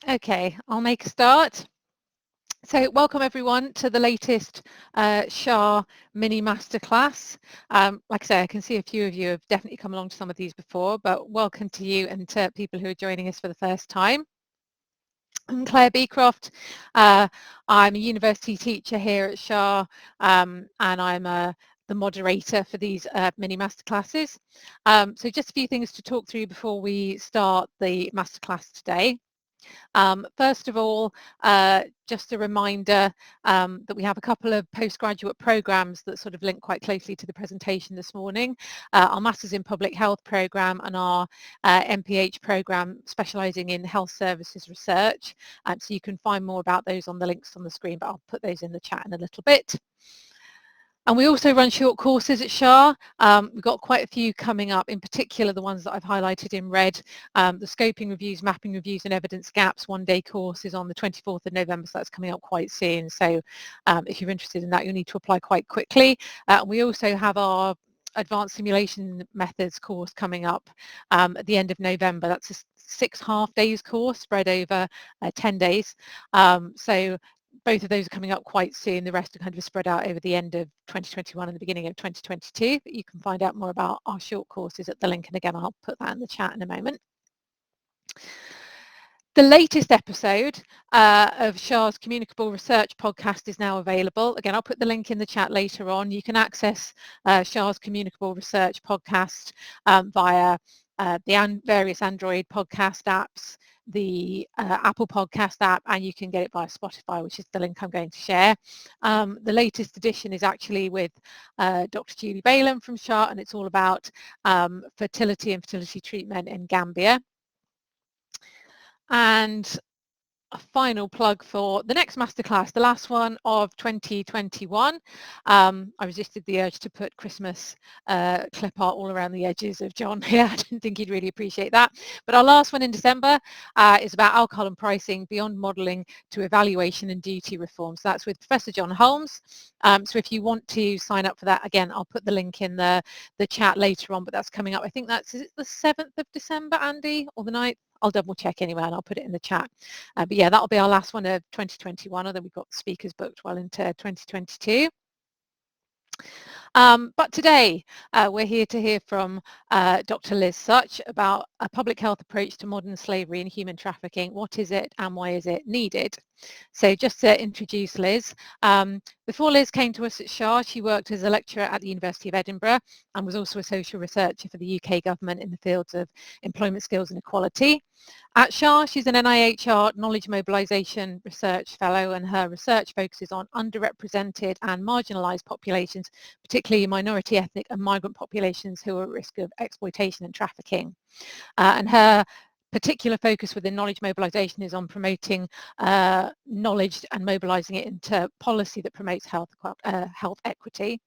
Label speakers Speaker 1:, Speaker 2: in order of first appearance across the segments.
Speaker 1: Okay, I'll make a start. So welcome everyone to the latest SHAR mini masterclass. Like I say, I can see a few of you have definitely come along to some of these before, but welcome to you and to people who are joining us for the first time. I'm Claire Beecroft. I'm a university teacher here at SHAR and I'm the moderator for these mini masterclasses. So just a few things to talk through before we start the masterclass today. First of all, just a reminder that we have a couple of postgraduate programs that sort of link quite closely to the presentation this morning. Our Masters in Public Health program and our MPH program specialising in health services research. So you can find more about those on the links on the screen, but I'll put those in the chat in a little bit. And we also run short courses at SHAR. We've got quite a few coming up, in particular the ones that I've highlighted in red. The scoping reviews, mapping reviews and evidence gaps one-day course is on the 24th of November, so that's coming up quite soon. So if you're interested in that, you'll need to apply quite quickly. We also have our advanced simulation methods course coming up at the end of November. That's a 6 half-days course spread over 10 days. So both of those are coming up quite soon. The rest are kind of spread out over the end of 2021 and the beginning of 2022. But you can find out more about our short courses at the link. And again, I'll put that in the chat in a moment. The latest episode of SHAR's Communicable Research podcast is now available. Again, I'll put the link in the chat later on. You can access SHAR's Communicable Research podcast via the various Android podcast apps, the Apple podcast app, and you can get it via Spotify, which is the link I'm going to share. The latest edition is actually with Dr. Julie Balen from SHAR, and it's all about fertility and fertility treatment in Gambia. And a final plug for the next masterclass, the last one of 2021. I resisted the urge to put Christmas clip art all around the edges of John here. I didn't think he'd really appreciate that. But our last one in December is about alcohol and pricing beyond modelling to evaluation and duty reform. So that's with Professor John Holmes. So if you want to sign up for that, again, I'll put the link in the chat later on, but that's coming up. I think that's, is it the 7th of December, Andy, or the 9th? I'll double check anyway and I'll put it in the chat. But yeah, that'll be our last one of 2021, although we've got speakers booked well into 2022. But today we're here to hear from Dr. Liz Such about a public health approach to modern slavery and human trafficking. What is it and why is it needed? So just to introduce Liz, before Liz came to us at SHAR, she worked as a lecturer at the University of Edinburgh and was also a social researcher for the UK government in the fields of employment skills and equality. At SHAR, she's an NIHR Knowledge Mobilisation Research Fellow, and her research focuses on underrepresented and marginalised populations, particularly minority ethnic and migrant populations who are at risk of exploitation and trafficking. And her particular focus within knowledge mobilisation is on promoting knowledge and mobilising it into policy that promotes health equity.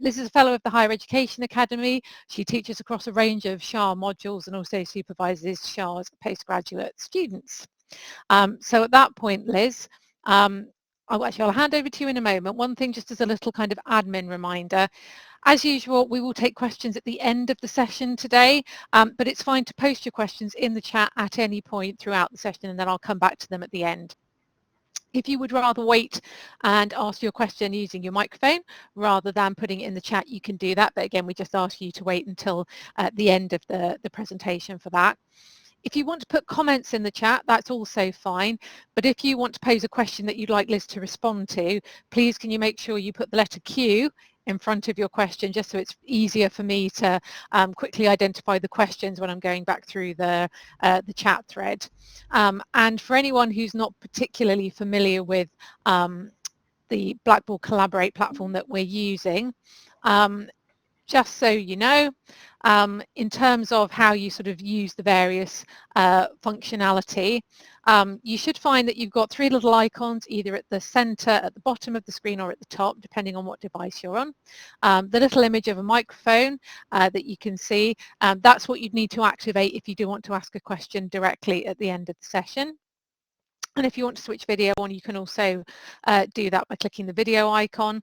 Speaker 1: Liz is a fellow of the Higher Education Academy. She teaches across a range of SHAR modules and also supervises SHAR's postgraduate students. So at that point, Liz, I'll hand over to you in a moment. One thing just as a little kind of admin reminder. As usual, we will take questions at the end of the session today, but it's fine to post your questions in the chat at any point throughout the session, and then I'll come back to them at the end. If you would rather wait and ask your question using your microphone rather than putting it in the chat, you can do that. But again, we just ask you to wait until the end of the presentation for that. If you want to put comments in the chat, that's also fine. But if you want to pose a question that you'd like Liz to respond to, please can you make sure you put the letter Q in front of your question, just so it's easier for me to quickly identify the questions when I'm going back through the chat thread. And for anyone who's not particularly familiar with the Blackboard Collaborate platform that we're using, just so you know, in terms of how you sort of use the various functionality, you should find that you've got three little icons either at the center, at the bottom of the screen, or at the top, depending on what device you're on. The little image of a microphone that you can see, that's what you'd need to activate if you do want to ask a question directly at the end of the session. And if you want to switch video on, you can also do that by clicking the video icon.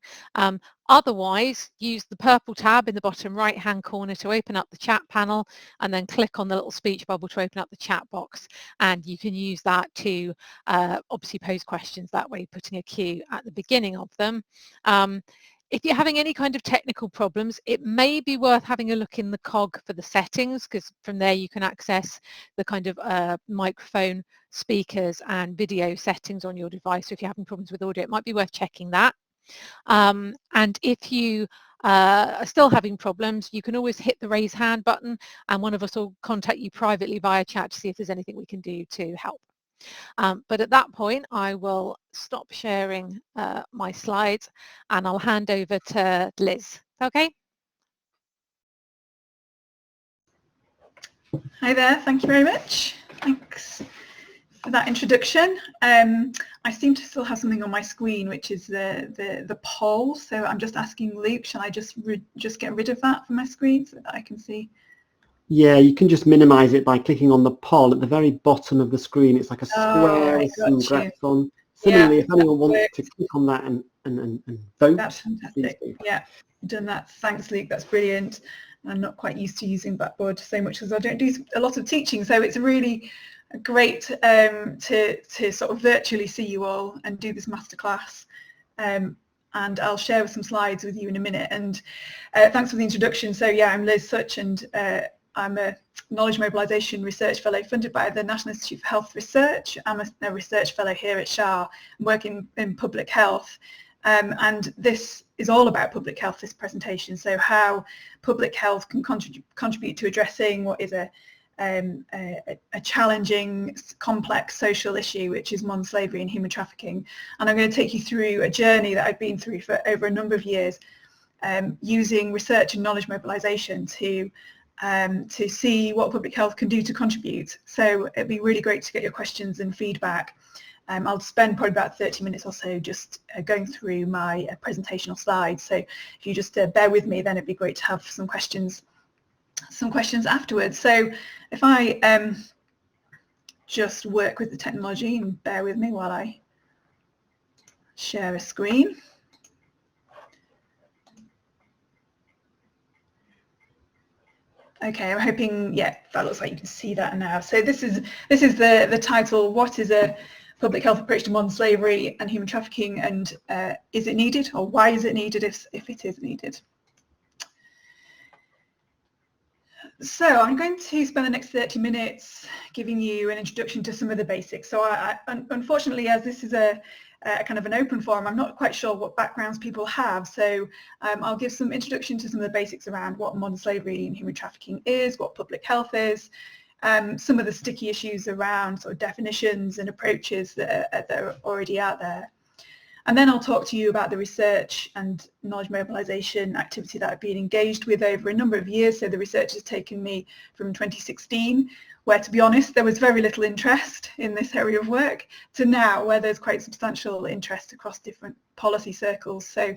Speaker 1: Otherwise, use the purple tab in the bottom right-hand corner to open up the chat panel, and then click on the little speech bubble to open up the chat box. And you can use that to obviously pose questions that way, putting a cue at the beginning of them. If you're having any kind of technical problems, it may be worth having a look in the cog for the settings, because from there you can access the kind of microphone, speakers and video settings on your device. So if you're having problems with audio, it might be worth checking that. And if you are still having problems, you can always hit the raise hand button, and one of us will contact you privately via chat to see if there's anything we can do to help. But at that point, I will stop sharing my slides and I'll hand over to Liz. Okay?
Speaker 2: Hi there, thank you very much. Thanks for that introduction. I seem to still have something on my screen, which is the poll. So I'm just asking Luke, shall I just get rid of that from my screen so that I can see?
Speaker 3: Yeah, you can just minimize it by clicking on the poll at the very bottom of the screen. It's like a square with some graphs on. Similarly, if anyone wants to click on that and vote.
Speaker 2: That's fantastic. Yeah, done that. Thanks, Luke. That's brilliant. I'm not quite used to using Blackboard so much because I don't do a lot of teaching. So it's really great to sort of virtually see you all and do this masterclass. And I'll share some slides with you in a minute. And thanks for the introduction. So yeah, I'm Liz Such, and I'm a Knowledge Mobilisation Research Fellow funded by the National Institute for Health Research. I'm a research fellow here at SHAR, working in public health. And this is all about public health, this presentation. So how public health can contribute to addressing what is a challenging, complex social issue, which is modern slavery and human trafficking. And I'm going to take you through a journey that I've been through for over a number of years, using research and knowledge mobilisation to see what public health can do to contribute. So it'd be really great to get your questions and feedback. I'll spend probably about 30 minutes or so just going through my presentational slides. So if you just bear with me, then it'd be great to have some questions afterwards. So if I just work with the technology and bear with me while I share a screen. Okay, I'm hoping, yeah, that looks like you can see that now. So this is the title, What is a Public Health Approach to Modern Slavery and Human Trafficking, and is it needed, or why is it needed if it is needed? So I'm going to spend the next 30 minutes giving you an introduction to some of the basics. So unfortunately, as this is a kind of an open forum, I'm not quite sure what backgrounds people have. So I'll give some introduction to some of the basics around what modern slavery and human trafficking is, what public health is, some of the sticky issues around sort of definitions and approaches that are already out there. And then I'll talk to you about the research and knowledge mobilisation activity that I've been engaged with over a number of years. So the research has taken me from 2016, where, to be honest, there was very little interest in this area of work, to now, where there's quite substantial interest across different policy circles. So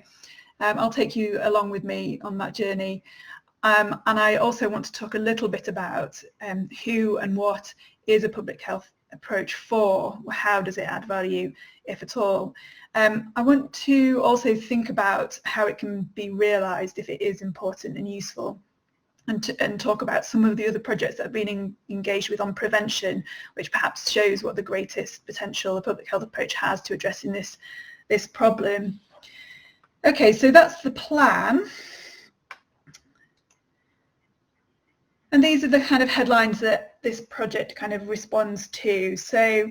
Speaker 2: I'll take you along with me on that journey. And I also want to talk a little bit about who and what is a public health approach for, how does it add value, if at all. I want to also think about how it can be realised if it is important and useful, and talk about some of the other projects that I've been engaged with on prevention, which perhaps shows what the greatest potential a public health approach has to addressing this problem. Okay, so that's the plan. And these are the kind of headlines that this project kind of responds to. So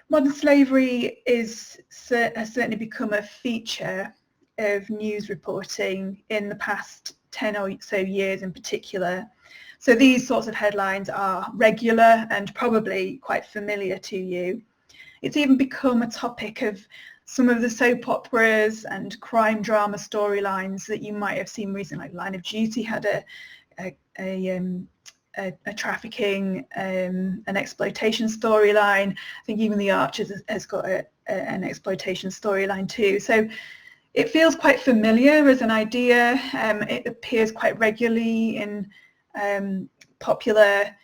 Speaker 2: modern slavery has certainly become a feature of news reporting in the past 10 or so years in particular. So these sorts of headlines are regular and probably quite familiar to you. It's even become a topic of some of the soap operas and crime drama storylines that you might have seen recently, like Line of Duty had a trafficking, an exploitation storyline. I think even The Archers has got an exploitation storyline too. So it feels quite familiar as an idea. It appears quite regularly in popular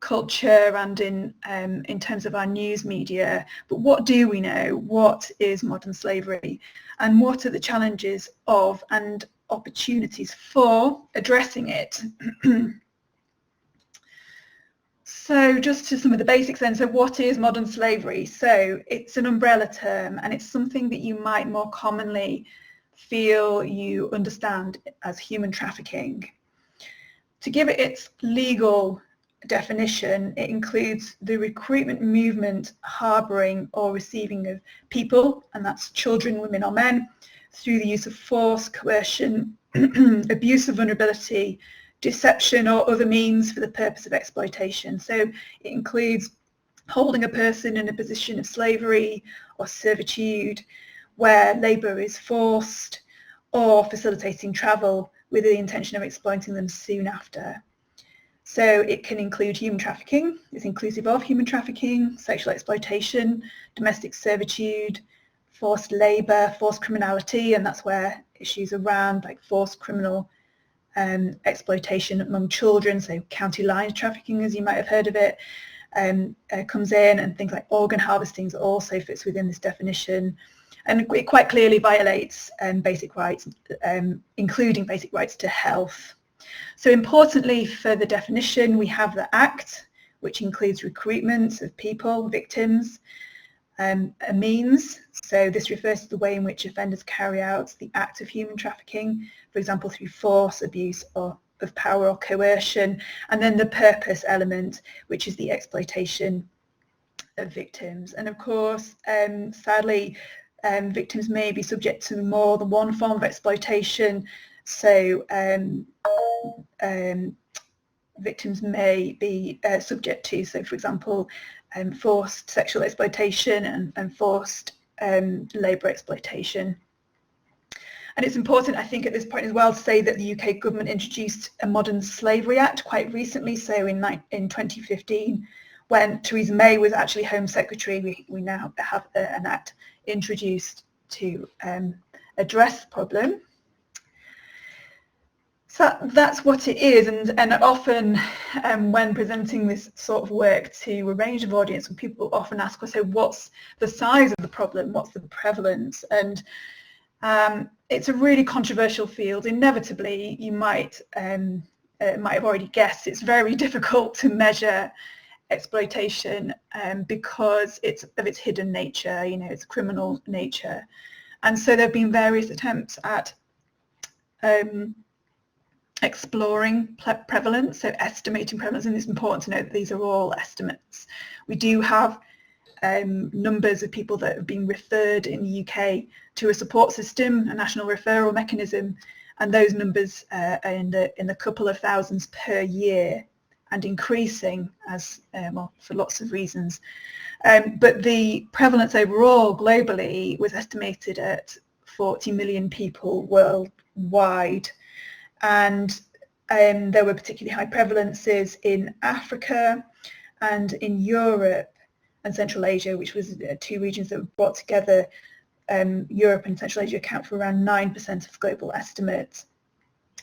Speaker 2: culture and in terms of our news media. But what do we know? What is modern slavery? And what are the challenges of and opportunities for addressing it? So just to some of the basics then, so what is modern slavery? So it's an umbrella term, and it's something that you might more commonly feel you understand as human trafficking. To give it its legal definition, it includes the recruitment, movement, harbouring or receiving of people, and that's children, women or men, through the use of force, coercion, abuse of vulnerability, deception or other means for the purpose of exploitation. So it includes holding a person in a position of slavery or servitude where labour is forced, or facilitating travel with the intention of exploiting them soon after. So it can include human trafficking, it's inclusive of human trafficking, sexual exploitation, domestic servitude, forced labour, forced criminality, and that's where issues around like forced criminal exploitation among children, so county line trafficking, as you might have heard of it, comes in, and things like organ harvesting also fits within this definition. And it quite clearly violates basic rights, including basic rights to health. So importantly for the definition, we have the Act, which includes recruitment of people, victims, a means. So this refers to the way in which offenders carry out the act of human trafficking, for example, through force, abuse of power or coercion. And then the purpose element, which is the exploitation of victims. And of course, sadly, victims may be subject to more than one form of exploitation. So victims may be subject to, so for example, forced sexual exploitation and forced labour exploitation. And it's important, I think, at this point as well to say that the UK government introduced a Modern Slavery Act quite recently, so in 2015, when Theresa May was actually Home Secretary. We now have an act introduced to address the problem. So that's what it is, and often when presenting this sort of work to a range of audience, people often ask us, so what's the size of the problem, what's the prevalence? And it's a really controversial field. Inevitably, you might have already guessed, it's very difficult to measure exploitation because of its hidden nature, its criminal nature. And so there have been various attempts at exploring prevalence, so estimating prevalence, and it's important to note that these are all estimates. We do have numbers of people that have been referred in the UK to a support system, a national referral mechanism, and those numbers are in the couple of thousands per year and increasing as well, for lots of reasons. But the prevalence overall globally was estimated at 40 million people worldwide. And there were particularly high prevalences in Africa and in Europe and Central Asia, which was two regions that were brought together. Europe and Central Asia account for around 9% of global estimates.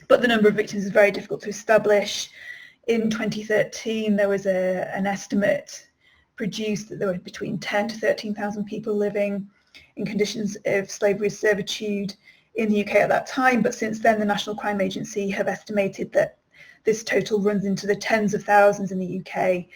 Speaker 2: But the number of victims is very difficult to establish. In 2013, there was an estimate produced that there were between 10 to 13,000 people living in conditions of slavery or servitude in the UK at that time, but since then the National Crime Agency have estimated that this total runs into the tens of thousands in the UK.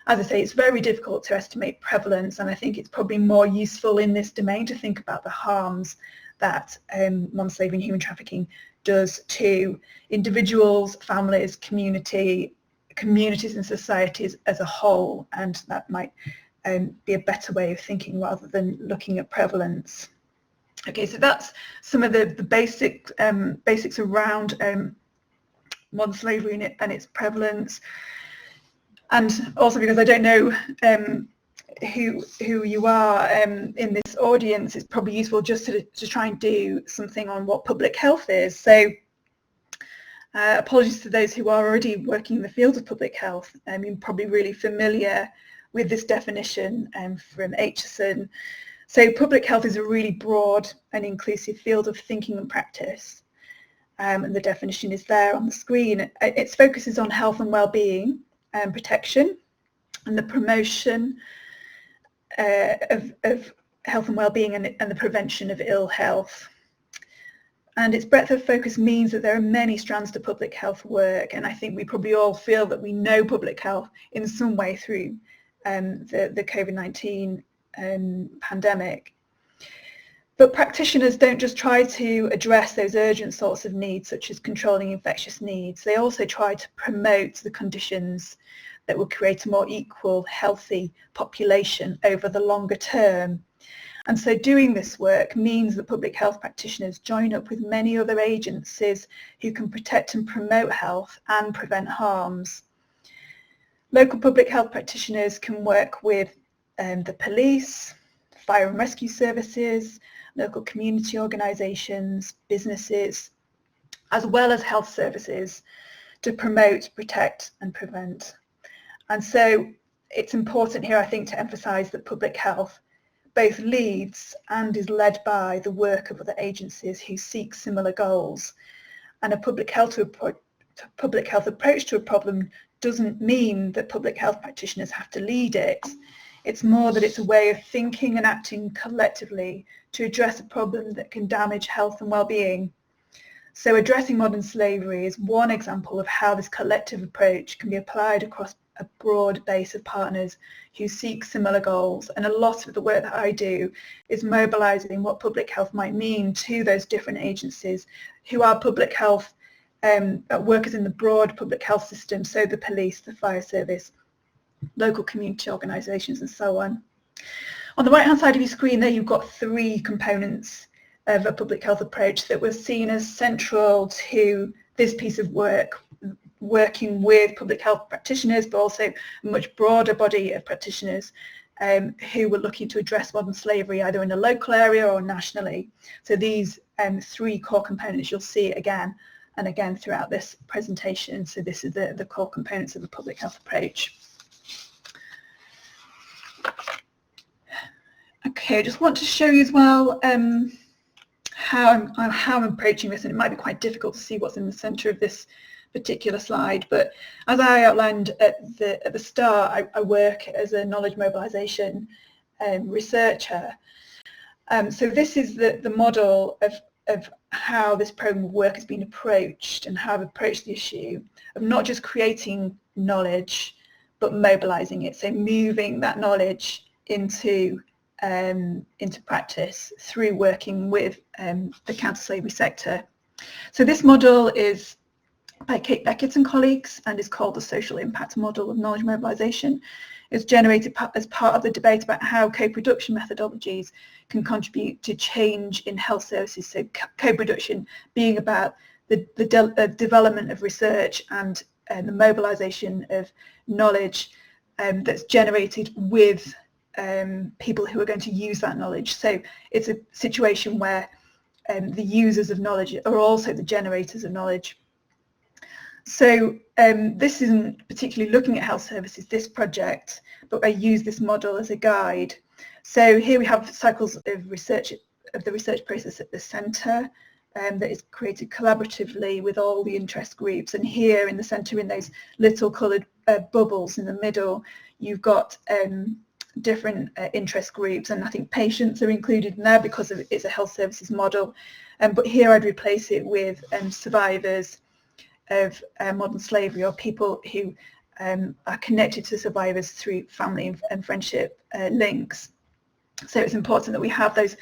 Speaker 2: As I say, it's very difficult to estimate prevalence, and I think it's probably more useful in this domain to think about the harms that modern slavery and human trafficking does to individuals, families, communities and societies as a whole, and that might be a better way of thinking rather than looking at prevalence. Okay, so that's some of the basics around modern slavery and its prevalence. And also, because I don't know who you are in this audience, it's probably useful just to try and do something on what public health is. So apologies to those who are already working in the field of public health. You're probably really familiar with this definition from Aitchison. So public health is a really broad and inclusive field of thinking and practice. And the definition is there on the screen. Its focus is on health and well-being and protection and the promotion of health and well-being, and the prevention of ill health. And its breadth of focus means that there are many strands to public health work, and I think we probably all feel that we know public health in some way through the COVID-19 pandemic. But practitioners don't just try to address those urgent sorts of needs, such as controlling infectious needs. They also try to promote the conditions that will create a more equal, healthy population over the longer term. And so doing this work means that public health practitioners join up with many other agencies who can protect and promote health and prevent harms. Local public health practitioners can work with the police, fire and rescue services, local community organisations, businesses, as well as health services to promote, protect and prevent. And so it's important here, I think, to emphasise that public health both leads and is led by the work of other agencies who seek similar goals. And a public health approach to a problem doesn't mean that public health practitioners have to lead it. It's more that it's a way of thinking and acting collectively to address a problem that can damage health and well-being. So addressing modern slavery is one example of how this collective approach can be applied across a broad base of partners who seek similar goals. And a lot of the work that I do is mobilising what public health might mean to those different agencies who are public health workers in the broad public health system, so the police, the fire service, local community organisations and so on. On the right hand side of your screen there you've got three components of a public health approach that were seen as central to this piece of work, working with public health practitioners, but also a much broader body of practitioners who were looking to address modern slavery either in a local area or nationally. So these three core components you'll see again and again throughout this presentation. So this is the core components of a public health approach. Okay, I just want to show you as well how I'm approaching this, and it might be quite difficult to see what's in the centre of this particular slide, but as I outlined at the start, I work as a knowledge mobilisation researcher. So this is the model of how this programme of work has been approached and how I've approached the issue of not just creating knowledge, but mobilising it. So moving that knowledge into practice through working with the counter-slavery sector. So this model is by Kate Beckett and colleagues and is called the social impact model of knowledge mobilisation. It's generated as part of the debate about how co-production methodologies can contribute to change in health services. So co-production being about the development of research and the mobilisation of knowledge that's generated with people who are going to use that knowledge. So it's a situation where the users of knowledge are also the generators of knowledge. So this isn't particularly looking at health services, this project, but I use this model as a guide. So here we have cycles of research, of the research process at the centre that is created collaboratively with all the interest groups. And here in the centre, in those little coloured bubbles in the middle, you've got different interest groups, and I think patients are included in there because it's a health services model. But here I'd replace it with survivors of modern slavery, or people who are connected to survivors through family and friendship links. So it's important that we have those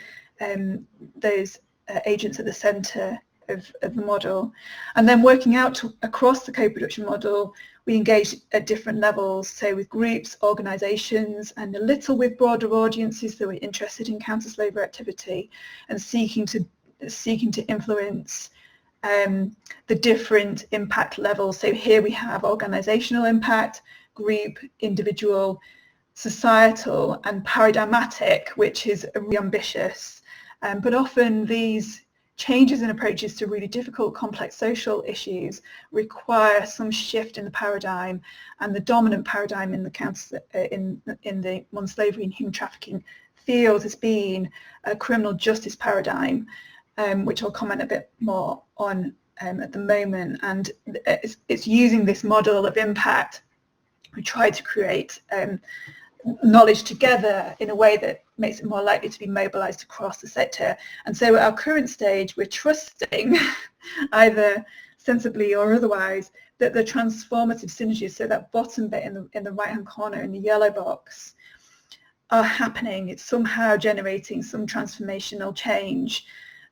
Speaker 2: agents at the centre of the model. And then working out across the co-production model, we engage at different levels, so with groups, organisations, and a little with broader audiences that were interested in counter-slavery activity and seeking to influence the different impact levels. So here we have organisational impact, group, individual, societal, and paradigmatic, which is really ambitious. But often these changes in approaches to really difficult, complex social issues require some shift in the paradigm, and the dominant paradigm in the modern slavery and human trafficking field has been a criminal justice paradigm, which I'll comment a bit more on at the moment. And it's using this model of impact We try to create knowledge together in a way that makes it more likely to be mobilised across the sector. And so at our current stage, we're trusting, either sensibly or otherwise, that the transformative synergies, so that bottom bit in the right-hand corner in the yellow box, are happening. It's somehow generating some transformational change.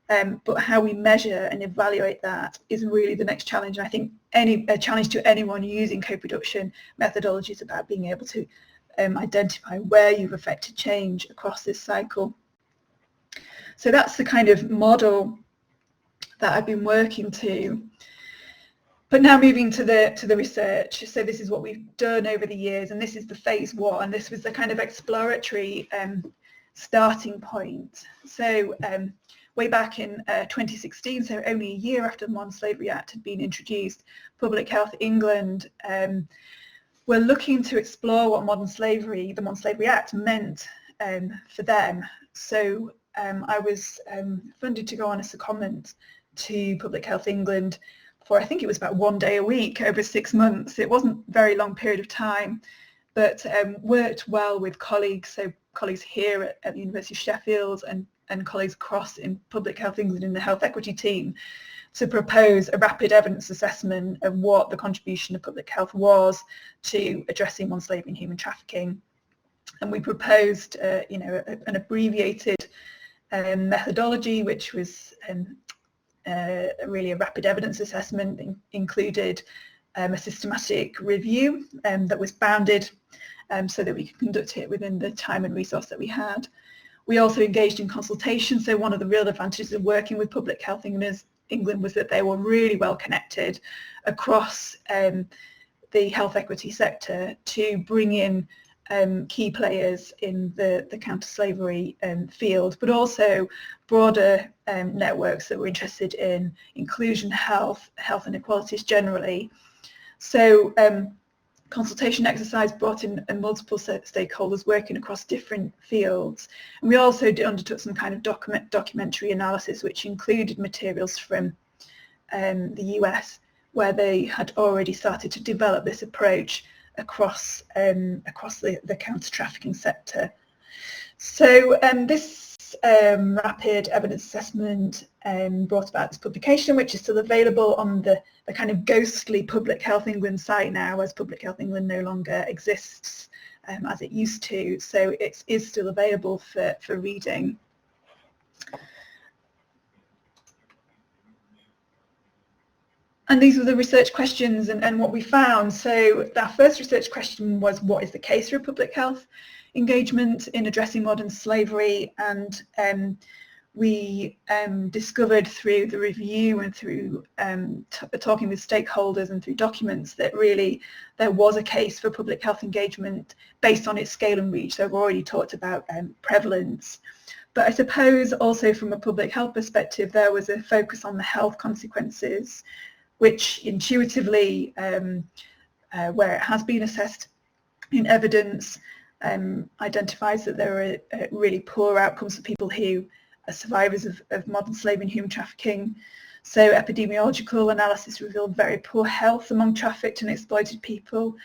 Speaker 2: But how we measure and evaluate that is really the next challenge. And I think a challenge to anyone using co-production methodology is about being able to identify where you've affected change across this cycle. So that's the kind of model that I've been working to. But now moving to the research. So this is what we've done over the years, and this is the phase one. This was the kind of exploratory starting point. So way back in 2016, so only a year after the Modern Slavery Act had been introduced, Public Health England were looking to explore what the Modern Slavery Act meant for them. So I was funded to go on as a secondment to Public Health England for, I think it was about 1 day a week over 6 months. It wasn't a very long period of time, but worked well with colleagues, so colleagues here at the University of Sheffield and colleagues across in Public Health England in the health equity team, to propose a rapid evidence assessment of what the contribution of public health was to addressing modern slavery and human trafficking. And we proposed an abbreviated methodology, which was really a rapid evidence assessment, included a systematic review that was bounded so that we could conduct it within the time and resource that we had. We also engaged in consultation. So one of the real advantages of working with Public Health England was that they were really well connected across the health equity sector to bring in key players in the counter-slavery field, but also broader networks that were interested in inclusion, health inequalities generally. So consultation exercise brought in multiple stakeholders working across different fields. And we also undertook some kind of documentary analysis, which included materials from the US, where they had already started to develop this approach across the counter-trafficking sector. So this rapid evidence assessment brought about this publication, which is still available on the kind of ghostly Public Health England site now, as Public Health England no longer exists as it used to. So it is still available for reading. And these were the research questions and what we found. So our first research question was, what is the case for public health engagement in addressing modern slavery? And we discovered through the review and through talking with stakeholders and through documents that really there was a case for public health engagement based on its scale and reach. So I've already talked about prevalence. But I suppose also from a public health perspective, there was a focus on the health consequences, which intuitively, where it has been assessed in evidence, identifies that there are really poor outcomes for people who are survivors of modern slavery and human trafficking. So epidemiological analysis revealed very poor health among trafficked and exploited people,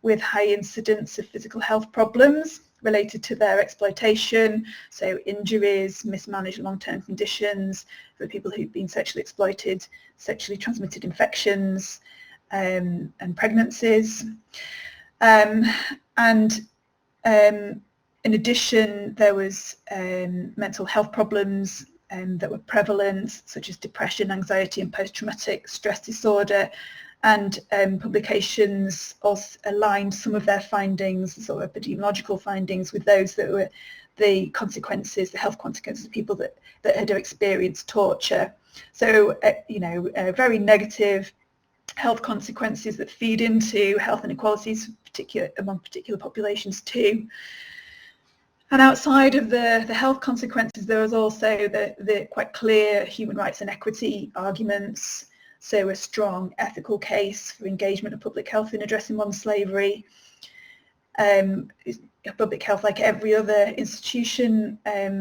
Speaker 2: with high incidence of physical health problems related to their exploitation, so injuries, mismanaged long-term conditions for people who've been sexually exploited, sexually transmitted infections, and pregnancies. In addition, there was mental health problems that were prevalent, such as depression, anxiety, and post-traumatic stress disorder. And publications also aligned some of their findings, sort of epidemiological findings, with those that were the consequences, the health consequences of people that had experienced torture. So, very negative health consequences that feed into health inequalities, among particular populations too. And outside of the health consequences, there was also the quite clear human rights and equity arguments. So a strong ethical case for engagement of public health in addressing modern slavery. Public health, like every other institution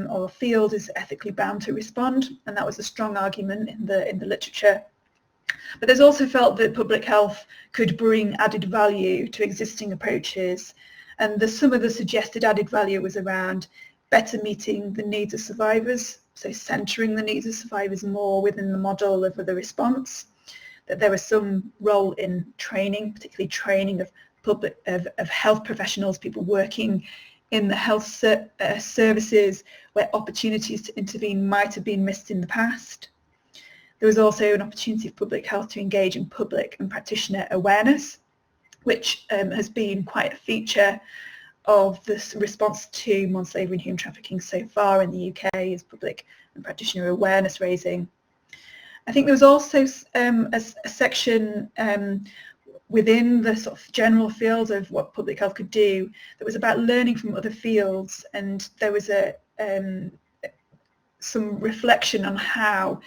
Speaker 2: or field, is ethically bound to respond, and that was a strong argument in the literature. But there's also felt that public health could bring added value to existing approaches, and some of the suggested added value was around better meeting the needs of survivors, so centering the needs of survivors more within the model of the response, that there was some role in training, particularly training of health professionals, people working in the health services where opportunities to intervene might have been missed in the past. There was also an opportunity for public health to engage in public and practitioner awareness, which has been quite a feature of this response to modern slavery and human trafficking so far in the UK, is public and practitioner awareness raising. I think there was also a section within the sort of general field of what public health could do that was about learning from other fields, and there was some reflection on how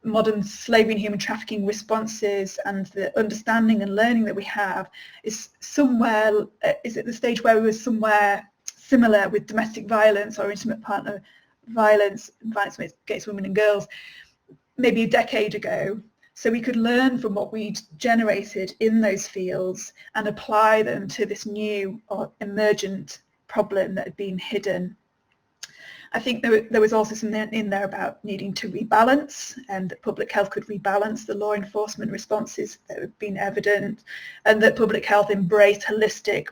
Speaker 2: modern slavery and human trafficking responses and the understanding and learning that we have is at the stage where we were somewhere similar with domestic violence or intimate partner violence and violence against women and girls maybe a decade ago. So we could learn from what we'd generated in those fields and apply them to this new or emergent problem that had been hidden. I think there was also something in there about needing to rebalance, and that public health could rebalance the law enforcement responses that have been evident, and that public health embraced holistic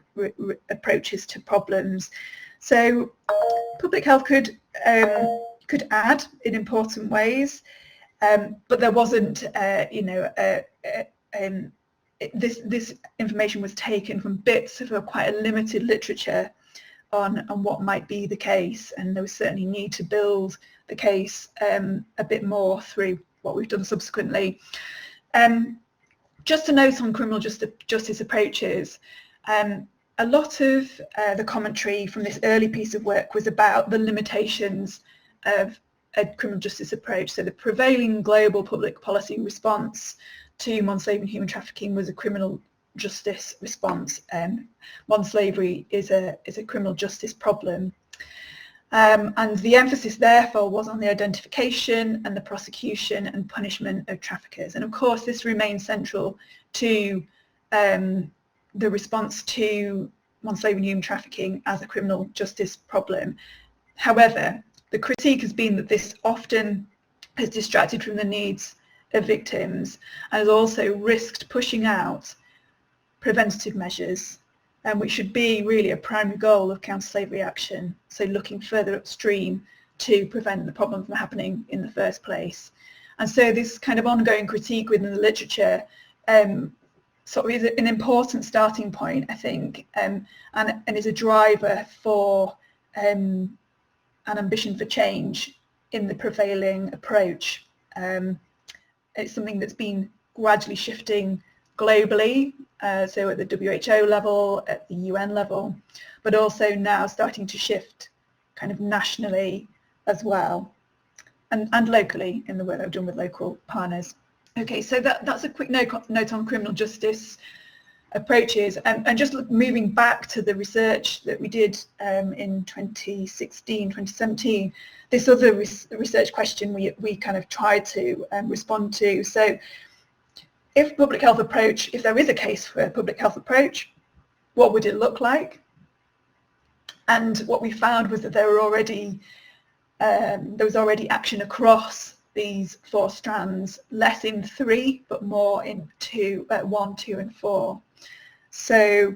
Speaker 2: approaches to problems. So public health could add in important ways, but there wasn't, this information was taken from bits of quite a limited literature on what might be the case, and there was certainly need to build the case a bit more through what we've done subsequently. Just a note on criminal justice approaches. A lot of the commentary from this early piece of work was about the limitations of a criminal justice approach. So the prevailing global public policy response to modern slavery and human trafficking was a criminal justice response. Modern slavery is a criminal justice problem, and the emphasis therefore was on the identification and the prosecution and punishment of traffickers. And of course this remains central to the response to modern slavery and human trafficking as a criminal justice problem. However, the critique has been that this often has distracted from the needs of victims and has also risked pushing out preventative measures, which should be really a primary goal of counter-slavery action, so looking further upstream to prevent the problem from happening in the first place. And so this kind of ongoing critique within the literature sort of is an important starting point, I think, and is a driver for an ambition for change in the prevailing approach. It's something that's been gradually shifting globally, so at the WHO level, at the UN level, but also now starting to shift kind of nationally as well, and locally in the work I've done with local partners. Okay, so that's a quick note on criminal justice approaches, and just moving back to the research that we did in 2016, 2017, this other research question we kind of tried to respond to. So if there is a case for a public health approach, what would it look like? And what we found was that there was already action across these 4 strands, less in 3, but more in 1, 2, and 4. So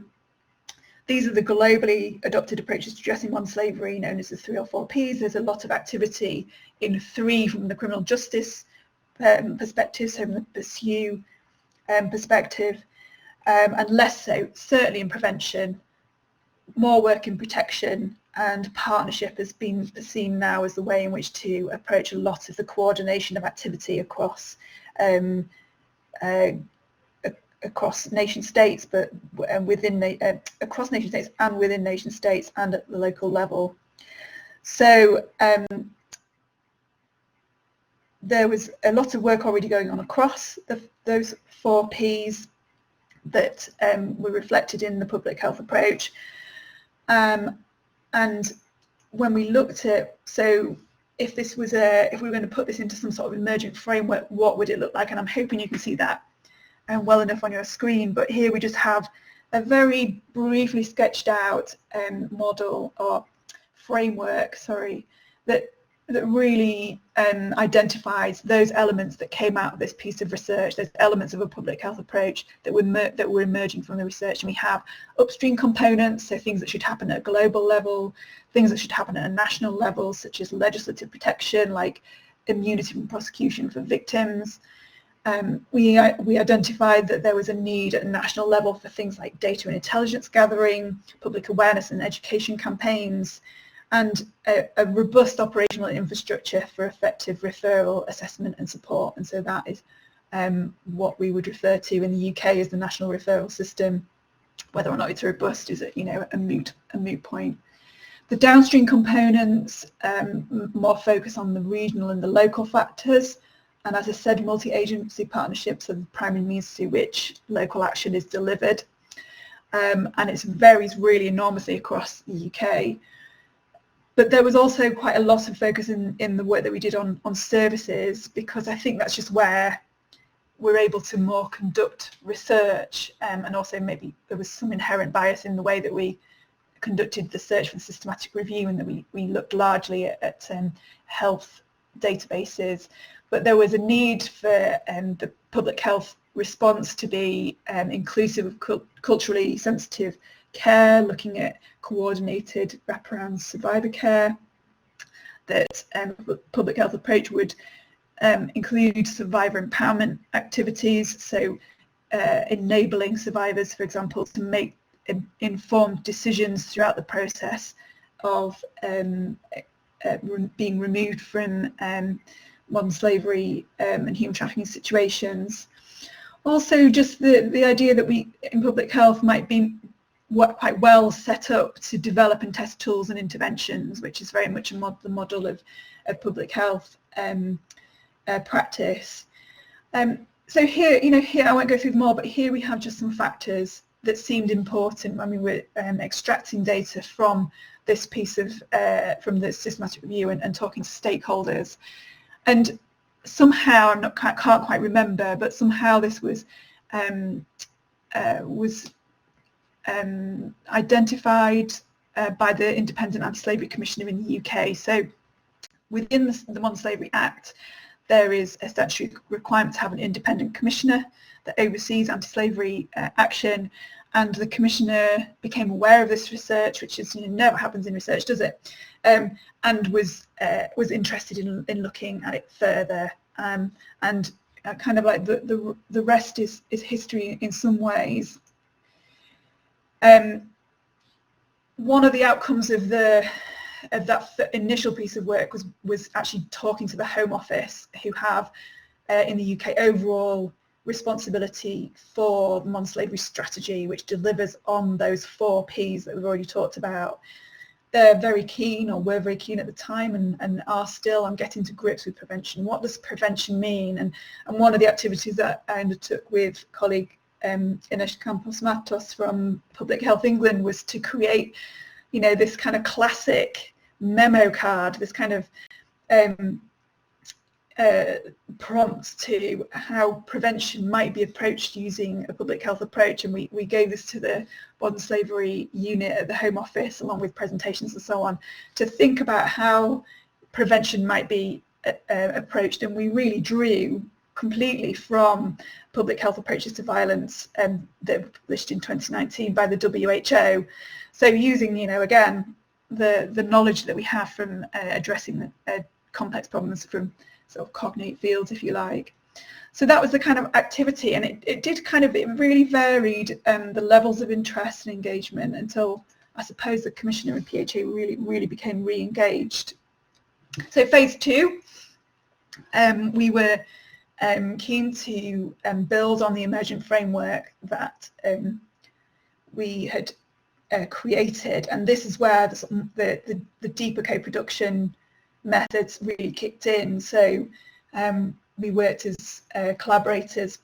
Speaker 2: these are the globally adopted approaches to addressing modern slavery, known as the 3 or 4 Ps. There's a lot of activity in 3 from the criminal justice perspective, so from the pursue perspective, and less so certainly in prevention, more work in protection, and partnership has been seen now as the way in which to approach a lot of the coordination of activity across nation states, but across nation states and within nation states and at the local level. So there was a lot of work already going on across those 4 Ps that were reflected in the public health approach. And when we looked at, so if this was if we were going to put this into some sort of emergent framework, what would it look like? And I'm hoping you can see that well enough on your screen. But here we just have a very briefly sketched out model or framework, sorry, that really identifies those elements that came out of this piece of research, those elements of a public health approach that were emerging from the research. And we have upstream components, so things that should happen at a global level, things that should happen at a national level, such as legislative protection, like immunity from prosecution for victims. We identified that there was a need at a national level for things like data and intelligence gathering, public awareness and education campaigns, and a robust operational infrastructure for effective referral, assessment and support. And so that is what we would refer to in the UK as the national referral system. Whether or not it's robust is a moot point. The downstream components more focus on the regional and the local factors. And as I said, multi-agency partnerships are the primary means through which local action is delivered. And it varies really enormously across the UK. But there was also quite a lot of focus in the work that we did on services, because I think that's just where we're able to more conduct research, and also maybe there was some inherent bias in the way that we conducted the search for systematic review, and that we looked largely at health databases. But there was a need for the public health response to be inclusive of culturally sensitive care, looking at coordinated wraparound survivor care, that public health approach would include survivor empowerment activities, so enabling survivors, for example, to make informed decisions throughout the process of being removed from modern slavery and human trafficking situations. Also, just the idea that we in public health might be quite well set up to develop and test tools and interventions, which is very much the model of public health practice. So here I won't go through them all, but here we have just some factors that seemed important when we were extracting data from this piece of from the systematic review and talking to stakeholders. And somehow, can't quite remember, but somehow this was identified by the Independent Anti-Slavery Commissioner in the UK. So within the Modern Slavery Act, there is a statutory requirement to have an independent commissioner that oversees anti-slavery action, and the commissioner became aware of this research, which is never happens in research, does it? And was interested in looking at it further, and kind of like the rest is history in some ways. One of the outcomes of that initial piece of work was actually talking to the Home Office, who have in the UK overall responsibility for the modern slavery strategy, which delivers on those 4 Ps that we've already talked about. They're very keen, or were very keen at the time, and are still, on getting to grips with prevention. What does prevention mean? And one of the activities that I undertook with colleague Ines Campos-Matos from Public Health England was to create, this kind of classic memo card, this kind of prompts to how prevention might be approached using a public health approach. And we gave this to the modern slavery unit at the Home Office, along with presentations and so on, to think about how prevention might be approached. And we really drew completely from public health approaches to violence that were published in 2019 by the WHO. So using, again, the knowledge that we have from addressing complex problems from sort of cognate fields, if you like. So that was the kind of activity, and it really varied the levels of interest and engagement until, I suppose, the Commissioner and PHA really became re-engaged. So phase 2, we were keen to build on the Emergent framework that we had created, and this is where the deeper co-production methods really kicked in. So we worked as collaborators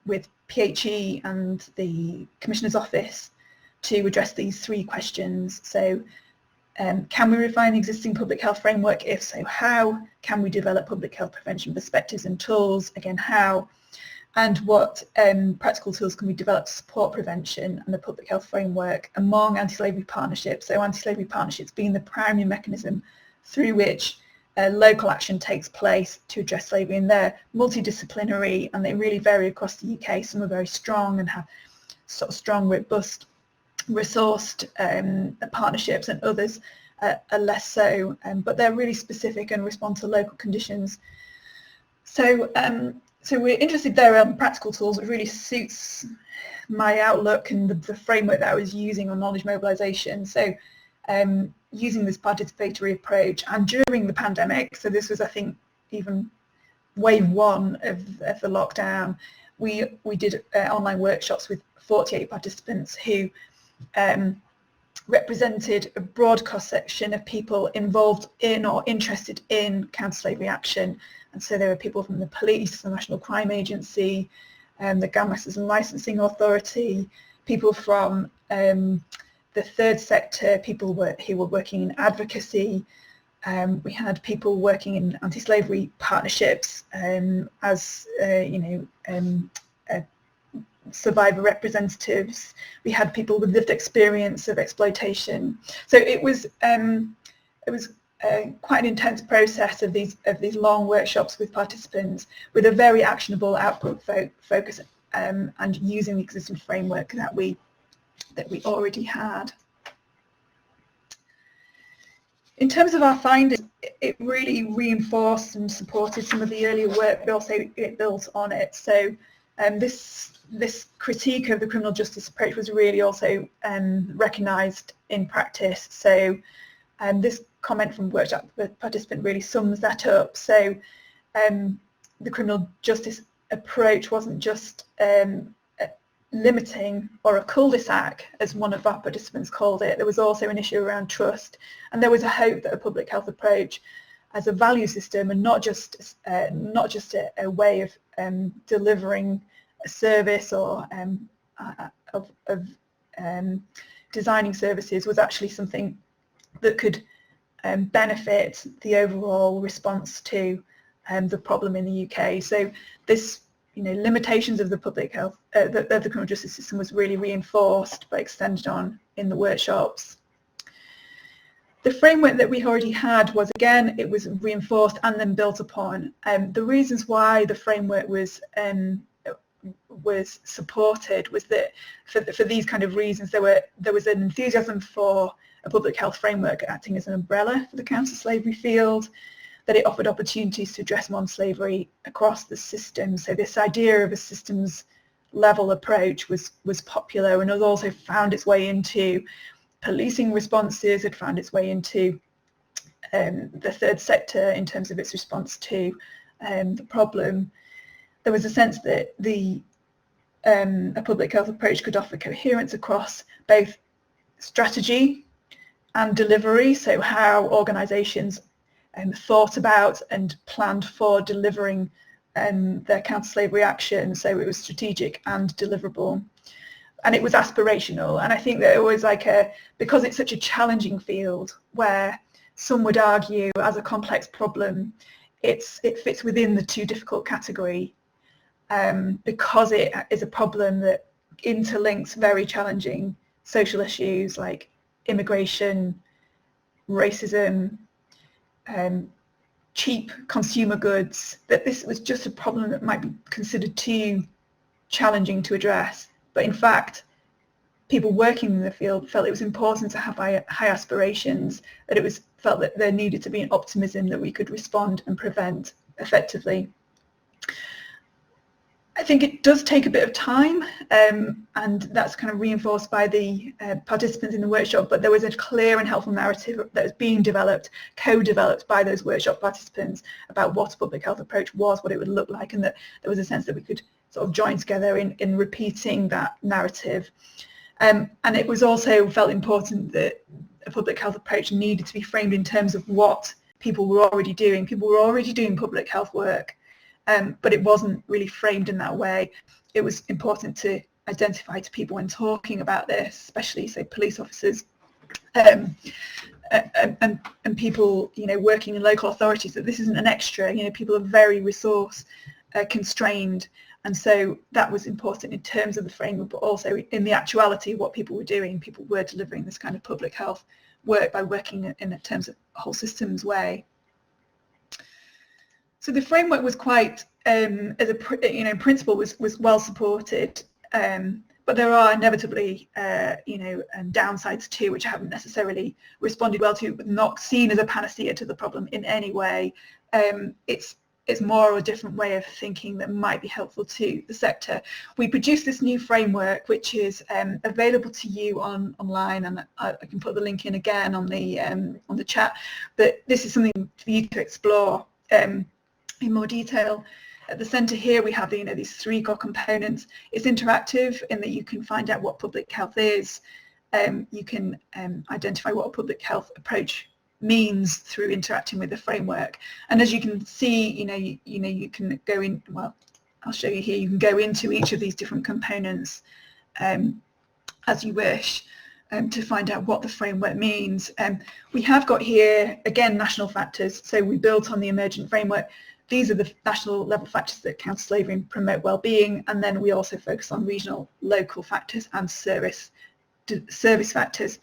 Speaker 2: with PHE and the Commissioner's Office to address these 3 questions. So Can we refine the existing public health framework? If so, how? Can we develop public health prevention perspectives and tools? Again, how? And what practical tools can we develop to support prevention and the public health framework among anti-slavery partnerships? So anti-slavery partnerships being the primary mechanism through which local action takes place to address slavery, and they're multidisciplinary and they really vary across the UK. Some are very strong and have sort of strong, robust, resourced partnerships, and others are less so, but they're really specific and respond to local conditions. So so we're interested there on practical tools. It really suits my outlook and the framework that I was using on knowledge mobilisation. So using this participatory approach, and during the pandemic, so this was, I think, even wave one of the lockdown, we did online workshops with 48 participants who represented a broad cross-section of people involved in or interested in counter-slavery action. And so there were people from the police, the National Crime Agency, the Gun Masters and Licensing Authority, people from the third sector, people who were working in advocacy. We had people working in anti-slavery partnerships as survivor representatives. We had people with lived experience of exploitation. So it was quite an intense process of these long workshops with participants, with a very actionable output focus, and using the existing framework that we already had. In terms of our findings, it really reinforced and supported some of the earlier work, but also it built on it. So this critique of the criminal justice approach was really also recognised in practice. So this comment from workshop participant really sums that up. So the criminal justice approach wasn't just limiting or a cul-de-sac, as one of our participants called it. There was also an issue around trust, and there was a hope that a public health approach as a value system, and not just a way of delivering a service or of designing services, was actually something that could benefit the overall response to the problem in the UK. So this, limitations of the public health, the criminal justice system was really reinforced but extended on in the workshops. The framework that we already had was, again, it was reinforced and then built upon. The reasons why the framework was supported was that for these kind of reasons, there was an enthusiasm for a public health framework acting as an umbrella for the counter-slavery field, that it offered opportunities to address modern slavery across the system. So this idea of a systems level approach was popular, and has also found its way into policing responses, had found its way into the third sector in terms of its response to the problem. There was a sense that a public health approach could offer coherence across both strategy and delivery, so how organisations thought about and planned for delivering their counter-slavery action. So it was strategic and deliverable, and it was aspirational. And I think that it was because it's such a challenging field, where some would argue as a complex problem, it fits within the too difficult category, because it is a problem that interlinks very challenging social issues like immigration, racism, cheap consumer goods, that this was just a problem that might be considered too challenging to address. But in fact, people working in the field felt it was important to have high aspirations, that it was felt that there needed to be an optimism that we could respond and prevent effectively. I think it does take a bit of time, and that's kind of reinforced by the participants in the workshop, but there was a clear and helpful narrative that was being developed, co-developed by those workshop participants, about what a public health approach was, what it would look like, and that there was a sense that we could sort of join together in repeating that narrative. And it was also felt important that a public health approach needed to be framed in terms of what people were already doing. People were already doing public health work, but it wasn't really framed in that way. It was important to identify to people when talking about this, especially, say, police officers, and people, you know, working in local authorities, that this isn't an extra. You know, people are very resource constrained, and so that was important in terms of the framework, but also in the actuality of what people were doing. People were delivering this kind of public health work by working in terms of a whole systems way. So the framework was quite, as a, you know, in principle, was well supported, but there are inevitably, you know, downsides too, which I haven't necessarily responded well to, but not seen as a panacea to the problem in any way. It's more a different way of thinking that might be helpful to the sector. We produced this new framework, which is available to you online, and I can put the link in again on the chat. But this is something for you to explore in more detail. At the centre here we have, you know, these three core components. It's interactive in that you can find out what public health is. You can identify what a public health approach means through interacting with the framework. And as you can see, you can go in. Well, I'll show you here. You can go into each of these different components as you wish. To find out what the framework means. We have got here, again, national factors. So we built on the Emergent framework. These are the national level factors that counter slavery and promote well-being, and then we also focus on regional, local factors and service factors.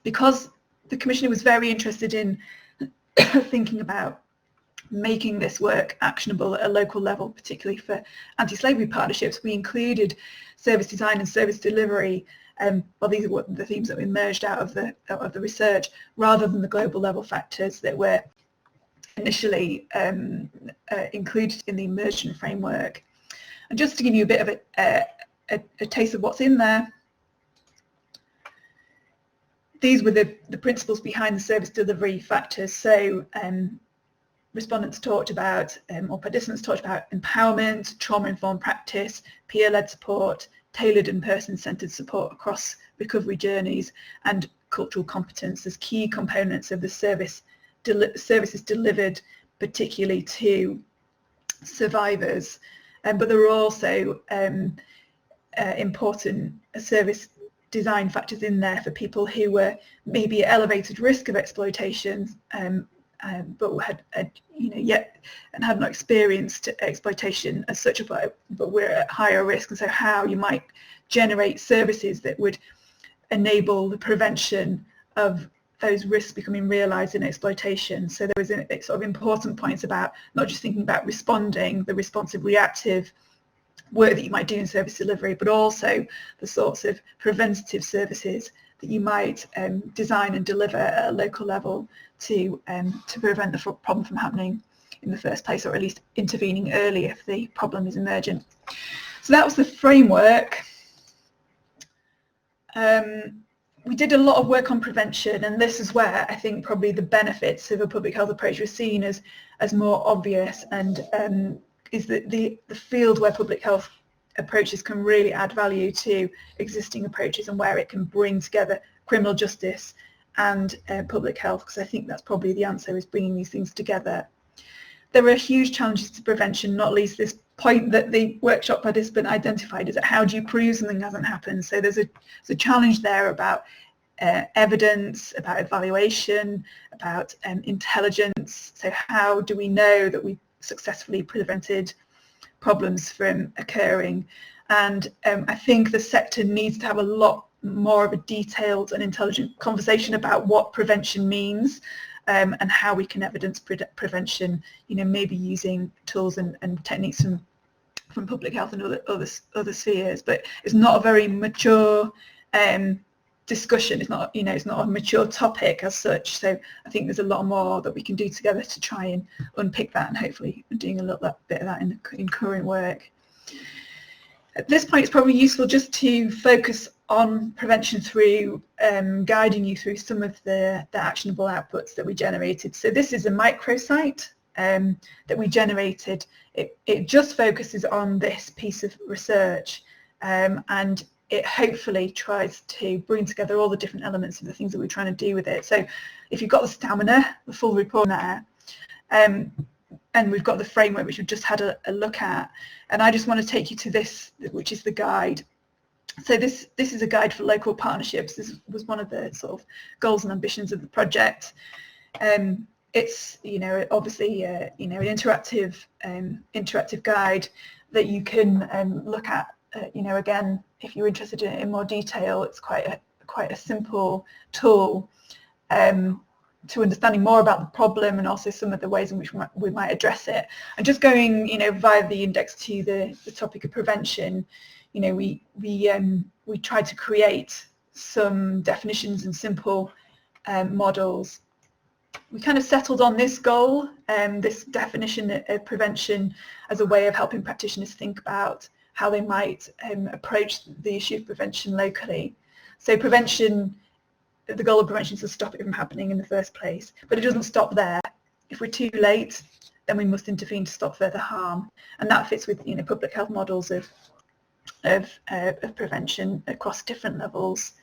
Speaker 2: Because the Commissioner was very interested in thinking about making this work actionable at a local level, particularly for anti-slavery partnerships, we included service design and service delivery. Well, these are what the themes that emerged out of the research, rather than the global level factors that were initially included in the Emergent framework. And just to give you a bit of a taste of what's in there, these were the principles behind the service delivery factors. So respondents talked about, or participants talked about, empowerment, trauma-informed practice, peer-led support, tailored and person-centred support across recovery journeys, and cultural competence as key components of the services delivered, particularly to survivors. But there are also important service design factors in there for people who were maybe at elevated risk of exploitation, but had yet and had not experienced exploitation as such, but we're at higher risk. And so how you might generate services that would enable the prevention of those risks becoming realised in exploitation. So there was a sort of important points about not just thinking about responding, the responsive reactive work that you might do in service delivery, but also the sorts of preventative services that you might design and deliver at a local level to prevent the problem from happening in the first place, or at least intervening early if the problem is emergent. So that was the framework. We did a lot of work on prevention, and this is where I think probably the benefits of a public health approach were seen as more obvious, and is the field where public health approaches can really add value to existing approaches, and where it can bring together criminal justice and public health, because I think that's probably the answer, is bringing these things together. There are huge challenges to prevention, not least this point that the workshop participant identified, is that how do you prove something hasn't happened? So there's a challenge there about evidence, about evaluation, about intelligence. So how do we know that we successfully prevented problems from occurring? And I think the sector needs to have a lot more of a detailed and intelligent conversation about what prevention means, and how we can evidence prevention, maybe using tools and techniques from public health and other spheres. But it's not a very mature discussion. It's not, it's not a mature topic as such. So I think there's a lot more that we can do together to try and unpick that, and hopefully doing a little bit of that in current work. At this point, it's probably useful just to focus on prevention through guiding you through some of the actionable outputs that we generated. So this is a microsite that we generated. It just focuses on this piece of research, and it hopefully tries to bring together all the different elements of the things that we're trying to do with it. So if you've got the stamina, the full report there, and we've got the framework, which we've just had a look at, and I just want to take you to this, which is the guide. So this is a guide for local partnerships. This was one of the sort of goals and ambitions of the project. It's, you know, obviously, you know, an interactive guide that you can look at. You know, again, if you're interested in more detail, it's quite a simple tool to understanding more about the problem and also some of the ways in which we might address it. And just going, you know, via the index to the topic of prevention, you know, we tried to create some definitions and simple models. We kind of settled on this goal, this definition of prevention as a way of helping practitioners think about how they might approach the issue of prevention locally. So prevention, the goal of prevention is to stop it from happening in the first place, but it doesn't stop there. If we're too late, then we must intervene to stop further harm, and that fits with, you know, public health models of prevention across different levels.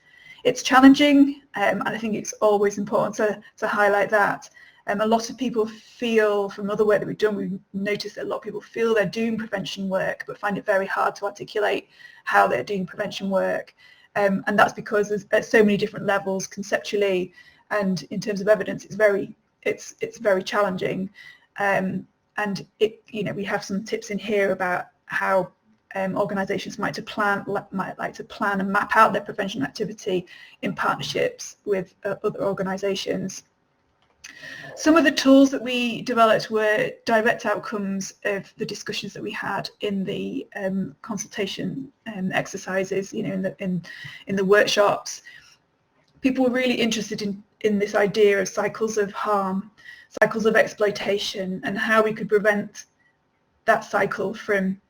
Speaker 2: It's challenging, and I think it's always important to highlight that. A lot of people feel, from other work that we've done, we've noticed that a lot of people feel they're doing prevention work but find it very hard to articulate how they're doing prevention work. And that's because there's at so many different levels conceptually and in terms of evidence. It's very challenging, and you know, we have some tips in here about how organisations might like to plan and map out their prevention activity in partnerships with other organisations. Some of the tools that we developed were direct outcomes of the discussions that we had in the consultation exercises, you know, in the workshops. People were really interested in this idea of cycles of harm, cycles of exploitation, and how we could prevent that cycle from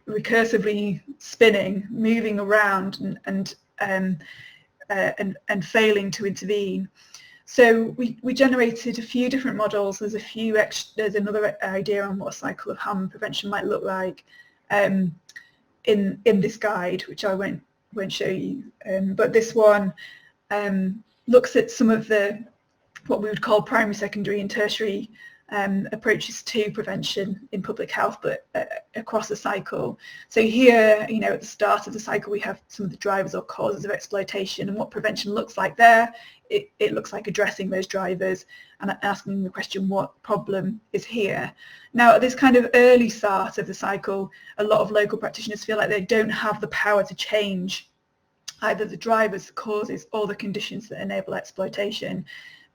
Speaker 2: recursively spinning, moving around, and failing to intervene. So we generated a few different models. There's another idea on what a cycle of harm prevention might look like in this guide, which I won't show you. But this one looks at some of what we would call primary, secondary, and tertiary approaches to prevention in public health, but across the cycle. So here, you know, at the start of the cycle, we have some of the drivers or causes of exploitation, and what prevention looks like there. It looks like addressing those drivers and asking the question, what problem is here? Now, at this kind of early start of the cycle, a lot of local practitioners feel like they don't have the power to change either the drivers, the causes, or the conditions that enable exploitation.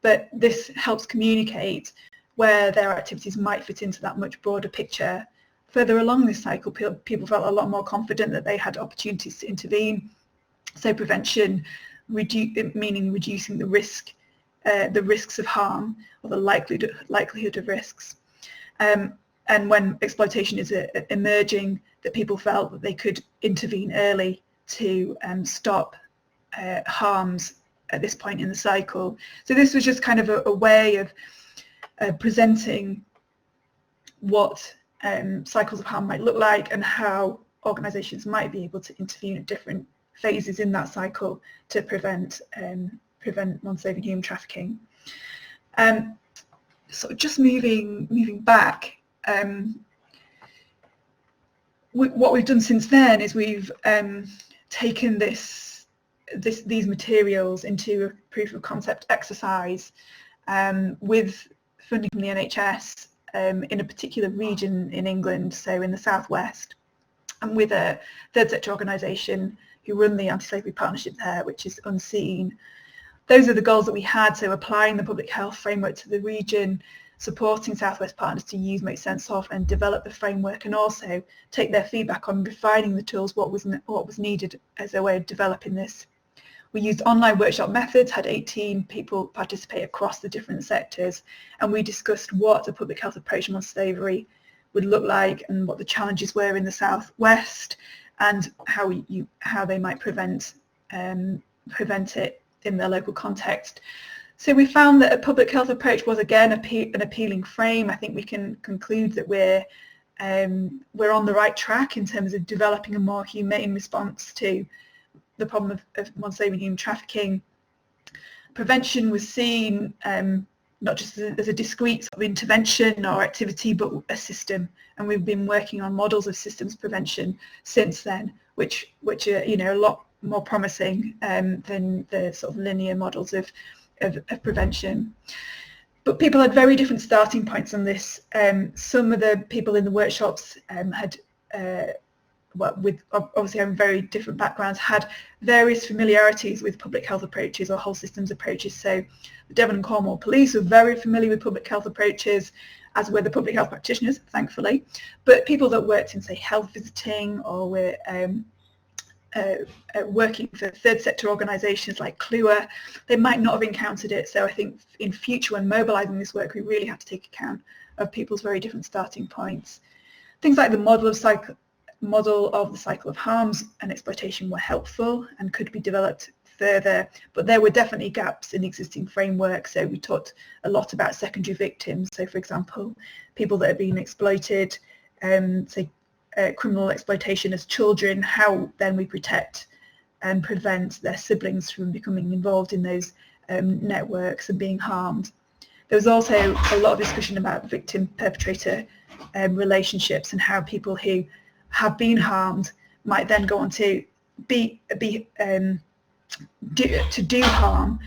Speaker 2: But this helps communicate where their activities might fit into that much broader picture. Further along this cycle, people felt a lot more confident that they had opportunities to intervene. So prevention, meaning reducing the risks of harm, or the likelihood of risks. And when exploitation is emerging, that people felt that they could intervene early to stop harms at this point in the cycle. So this was just kind of a way of presenting what cycles of harm might look like and how organisations might be able to intervene at different phases in that cycle to prevent non-saving human trafficking. So just moving back, what we've done since then is we've taken these materials into a proof of concept exercise with funding from the NHS in a particular region in England, so in the southwest, and with a third sector organisation who run the anti-slavery partnership there, which is Unseen. Those are the goals that we had, so applying the public health framework to the region, supporting Southwest partners to use, make sense of, and develop the framework, and also take their feedback on refining the tools, what was needed as a way of developing this. We used online workshop methods, had 18 people participate across the different sectors, and we discussed what a public health approach on slavery would look like and what the challenges were in the southwest, and how they might prevent it in their local context. So we found that a public health approach was again an appealing frame. I think we can conclude that we're on the right track in terms of developing a more humane response to the problem of non-saving human trafficking. Prevention was seen not just as a discrete sort of intervention or activity, but a system, and we've been working on models of systems prevention since then, which are, you know, a lot more promising than the sort of linear models of prevention. But people had very different starting points on this. Some of the people in the workshops had, with obviously having very different backgrounds, had various familiarities with public health approaches or whole systems approaches. So the Devon and Cornwall police were very familiar with public health approaches, as were the public health practitioners, thankfully. But people that worked in, say, health visiting or were working for third sector organisations like CLUA, they might not have encountered it. So I think in future, when mobilising this work, we really have to take account of people's very different starting points. Things like the model of the cycle of harms and exploitation were helpful and could be developed further, but there were definitely gaps in the existing framework. So we talked a lot about secondary victims. So for example, people that have been exploited, say criminal exploitation as children, how then we protect and prevent their siblings from becoming involved in those networks and being harmed. There was also a lot of discussion about victim-perpetrator relationships and how people who have been harmed might then go on to do harm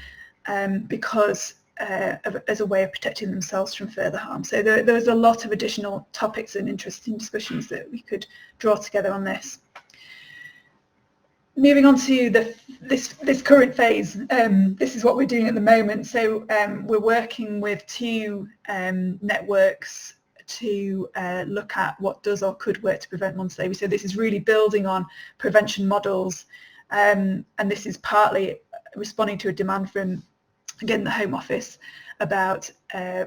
Speaker 2: because as a way of protecting themselves from further harm. So there was a lot of additional topics and interesting discussions that we could draw together on this. Moving on to this current phase, this is what we're doing at the moment. So we're working with two networks to look at what does or could work to prevent modern slavery. So this is really building on prevention models, and this is partly responding to a demand from, again, the Home Office about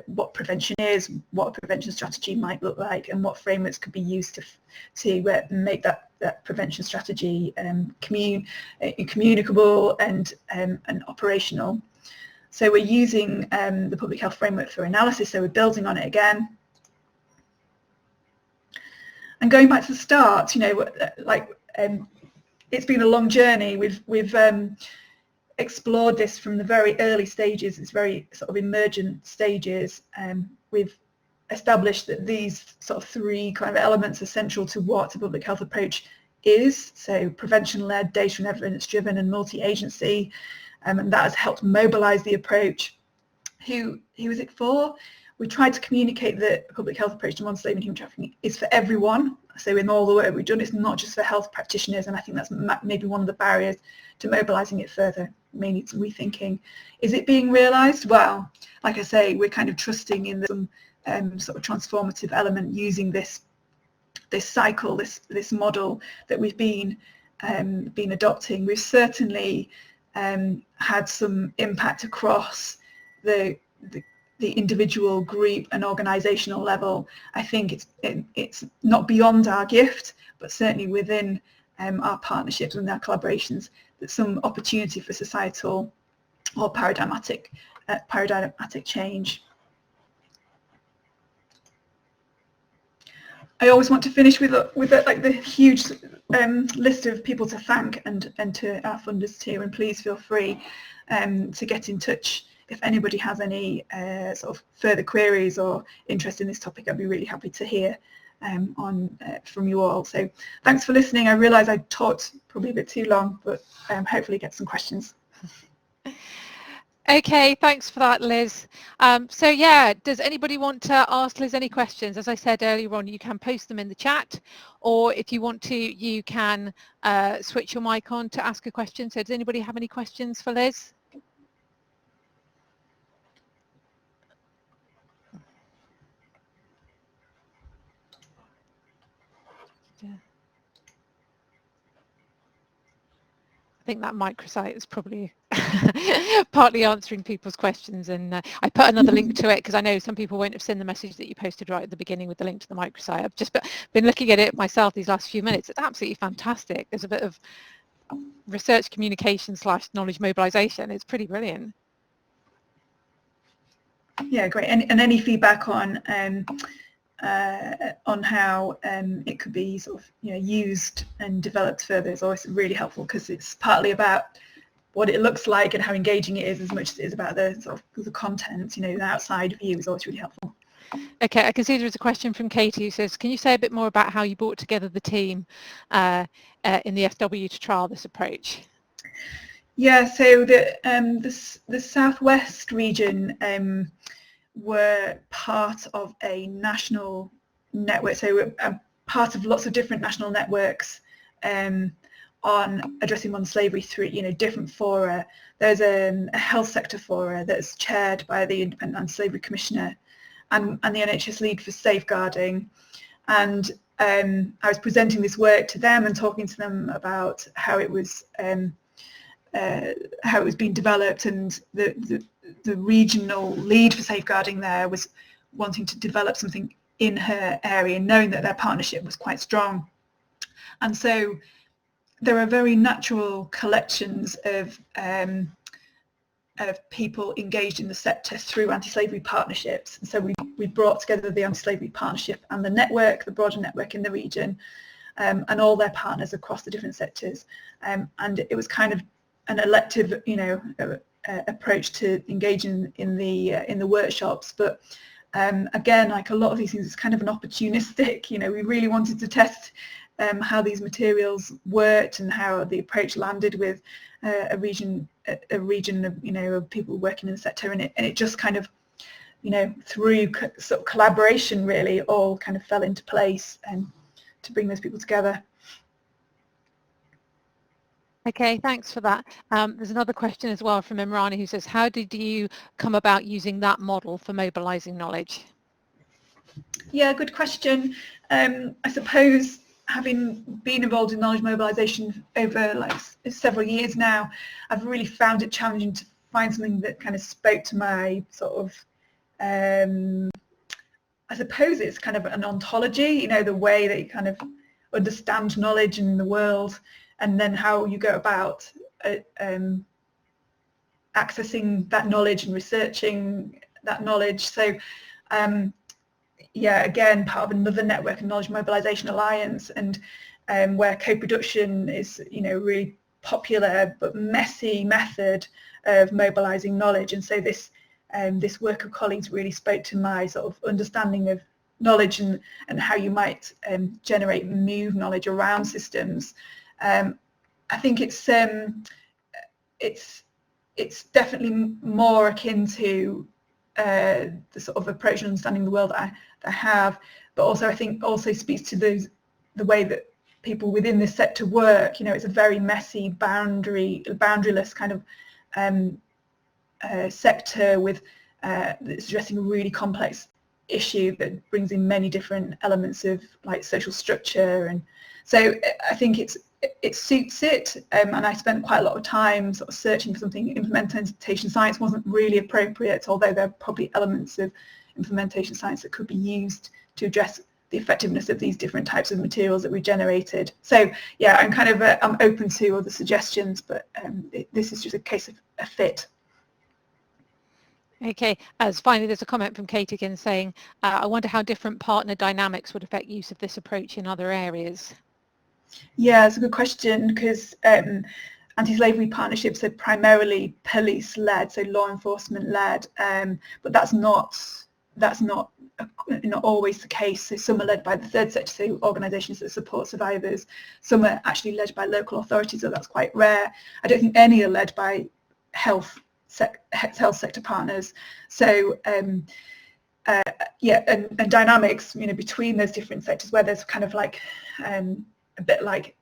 Speaker 2: what prevention is, what a prevention strategy might look like, and what frameworks could be used to make that prevention strategy communicable and operational. So we're using the public health framework for analysis, so we're building on it again. And going back to the start, you know, it's been a long journey. We've explored this from the very early stages, it's very sort of emergent stages. We've established that these sort of three kind of elements are central to what a public health approach is. So prevention-led, data and evidence-driven, and multi-agency, and that has helped mobilise the approach. Who is it for? We tried to communicate that a public health approach to modern slavery and human trafficking is for everyone. So in all the work we've done, it's not just for health practitioners, and I think that's maybe one of the barriers to mobilising it further. Mainly to rethinking. Is it being realised? Well, like I say, we're kind of trusting in some sort of transformative element using this cycle, this model that we've been adopting. We've certainly had some impact across the individual, group and organisational level. I think it's not beyond our gift, but certainly within our partnerships and our collaborations, there's some opportunity for societal or paradigmatic change. I always want to finish with like the huge list of people to thank and to our funders too, and please feel free to get in touch if anybody has any sort of further queries or interest in this topic. I'd be really happy to hear from you all. So thanks for listening. I realise I talked probably a bit too long, but hopefully get some questions.
Speaker 1: Okay, thanks for that, Liz. So yeah, does anybody want to ask Liz any questions? As I said earlier on, you can post them in the chat, or if you want to, you can switch your mic on to ask a question. So does anybody have any questions for Liz? I think that microsite is probably partly answering people's questions, and I put another link to it because I know some people won't have seen the message that you posted right at the beginning with the link to the microsite. I've just been looking at it myself these last few minutes. It's absolutely fantastic. There's a bit of research communication / knowledge mobilisation. It's pretty brilliant.
Speaker 2: Yeah, great. And any feedback on how it could be sort of used and developed further is always really helpful, because it's partly about what it looks like and how engaging it is as much as it is about the sort of the content. The outside view is always really helpful.
Speaker 1: Okay, I can see there's a question from Katie who says, can you say a bit more about how you brought together the team in the SW to trial this approach?
Speaker 2: Yeah, so the Southwest region were part of a national network, so part of lots of different national networks on addressing modern slavery through, you know, different fora. There's a health sector fora that's chaired by the Independent Anti-Slavery Commissioner and the NHS lead for safeguarding. And I was presenting this work to them and talking to them about how it was being developed, and the regional lead for safeguarding there was wanting to develop something in her area, knowing that their partnership was quite strong. And so there are very natural collections of people engaged in the sector through anti-slavery partnerships. And so we brought together the anti-slavery partnership and the network, the broader network in the region, and all their partners across the different sectors. And it was kind of an elective, you know, approach to engage in the workshops. But again, like a lot of these things, it's kind of an opportunistic, you know, we really wanted to test how these materials worked and how the approach landed with a region of, you know, of people working in the sector, and it just kind of, you know, through sort of collaboration really all kind of fell into place and to bring those people together.
Speaker 1: Okay, thanks for that. There's another question as well from Imrani who says, how did you come about using that model for mobilising knowledge?
Speaker 2: Yeah, good question. I suppose having been involved in knowledge mobilisation over like several years now, I've really found it challenging to find something that kind of spoke to my sort of, I suppose it's kind of an ontology, you know, the way that you kind of understand knowledge in the world, and then how you go about accessing that knowledge and researching that knowledge. So yeah, again, part of another network, a knowledge mobilisation alliance, and where co-production is, you know, really popular but messy method of mobilising knowledge. And so this work of colleagues really spoke to my sort of understanding of knowledge and how you might generate and move knowledge around systems. I think it's definitely more akin to the sort of approach and understanding the world that I have, but also I think also speaks to the way that people within this sector work. You know, it's a very messy, boundaryless kind of sector with that's addressing a really complex issue that brings in many different elements of like social structure, and so I think it suits it, and I spent quite a lot of time sort of searching for something. Implementation science wasn't really appropriate, although there are probably elements of implementation science that could be used to address the effectiveness of these different types of materials that we generated. So yeah, I'm kind of I'm open to other suggestions, but this is just a case of a fit.
Speaker 1: Okay, as finally there's a comment from Kate again saying, I wonder how different partner dynamics would affect use of this approach in other areas.
Speaker 2: Yeah, it's a good question, because anti-slavery partnerships are primarily police-led, so law enforcement-led, but that's not always the case. So some are led by the third sector, so organisations that support survivors. Some are actually led by local authorities, so that's quite rare. I don't think any are led by health sector partners. So yeah, and dynamics, you know, between those different sectors, where there's kind of like a bit like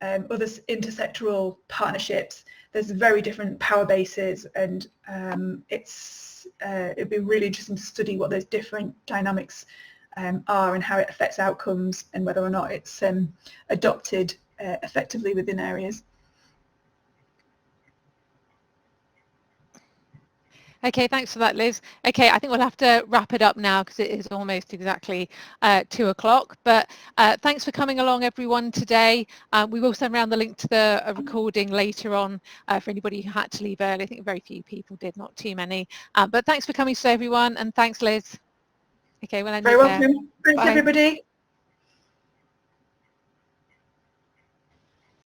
Speaker 2: other intersectoral partnerships, there's very different power bases, and it'd be really interesting to study what those different dynamics are and how it affects outcomes, and whether or not it's adopted effectively within areas.
Speaker 1: Okay, thanks for that, Liz. Okay, I think we'll have to wrap it up now because it is almost exactly 2 o'clock. But thanks for coming along, everyone, today. We will send around the link to the recording later on for anybody who had to leave early. I think very few people did, not too many. But thanks for coming today, everyone, and thanks, Liz. Okay, we'll end it there.
Speaker 2: Very welcome. Thanks, everybody.